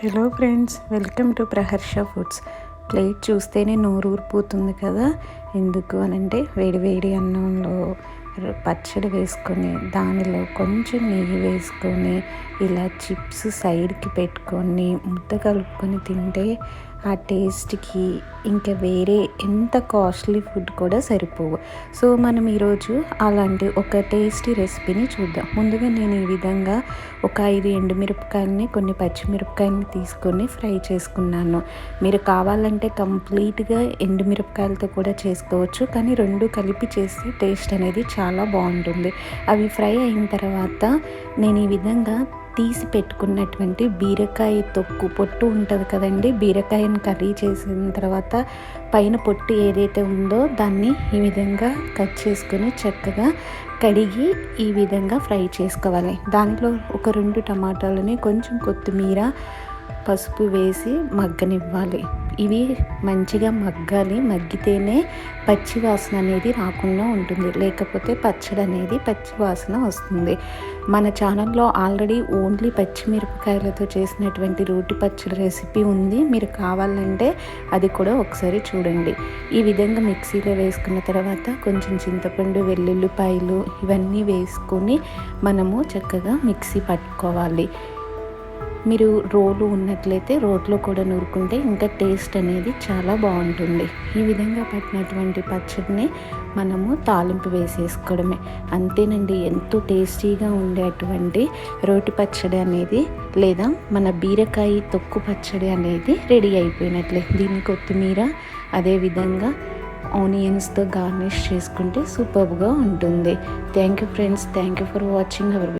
Hello friends, welcome to Praharsha foods. Plate చూస్తేనే నోరు ఊరిపోతుంది కదా. ఎందుకు అనంటే వేడి వేడి అన్నంలో పచ్చడి వేసుకొని దానిలో కొంచెం నెయ్యి వేసుకొని ఇలా చిప్స్ సైడ్కి పెట్టుకొని ముద్ద కలుపుకొని తింటే ఆ టేస్ట్కి ఇంకా వేరే ఎంత కాస్ట్లీ ఫుడ్ కూడా సరిపోవు. సో మనం ఈరోజు అలాంటి ఒక టేస్టీ రెసిపీని చూద్దాం. ముందుగా నేను ఈ విధంగా ఒక 5 ఎండుమిరపకాయలని కొన్ని పచ్చిమిరపకాయలని తీసుకొని ఫ్రై చేసుకున్నాను. మీరు కావాలంటే కంప్లీట్గా ఎండుమిరపకాయలతో కూడా చేసుకోవచ్చు, కానీ రెండు కలిపి చేస్తే టేస్ట్ అనేది చాలా బాగుంటుంది. అవి ఫ్రై అయిన తర్వాత నేను ఈ విధంగా తీసి పెట్టుకున్నటువంటి బీరకాయ తొక్కు పొట్టు ఉంటుంది కదండి. బీరకాయను కర్రీ చేసిన తర్వాత పైన పొట్టు ఏదైతే ఉందో దాన్ని ఈ విధంగా కట్ చేసుకొని చక్కగా కడిగి ఈ విధంగా ఫ్రై చేసుకోవాలి. దానిలో ఒక 2 టమాటాలని కొంచెం కొత్తిమీర పసుపు వేసి మగ్గనివ్వాలి. ఇవి మంచిగా మగ్గాలి. మగ్గితేనే పచ్చి వాసన అనేది రాకుండా ఉంటుంది, లేకపోతే పచ్చడి అనేది పచ్చి వాసన వస్తుంది. మన ఛానల్లో ఆల్రెడీ ఓన్లీ పచ్చిమిరపకాయలతో చేసినటువంటి రోటి పచ్చడి రెసిపీ ఉంది. మీరు కావాలంటే అది కూడా ఒకసారి చూడండి. ఈ విధంగా మిక్సీలో వేసుకున్న తర్వాత కొంచెం చింతపండు, వెల్లుల్లిపాయలు ఇవన్నీ వేసుకొని మనము చక్కగా మిక్సీ పట్టుకోవాలి. మీరు రోలు ఉన్నట్లయితే రోట్లో కూడా నూరుకుంటే ఇంకా టేస్ట్ అనేది చాలా బాగుంటుంది. ఈ విధంగా పట్టినటువంటి పచ్చడిని మనము తాలింపు వేసేసుకోవడమే. అంతేనండి, ఎంతో టేస్టీగా ఉండేటువంటి రోటి పచ్చడి అనేది లేదా మన బీరకాయ తొక్కు పచ్చడి అనేది రెడీ అయిపోయినట్లే. దీన్ని కొత్తిమీర అదేవిధంగా ఆనియన్స్తో గార్నిష్ చేసుకుంటే సూపర్గా ఉంటుంది. Thank you friends, thank you for watching our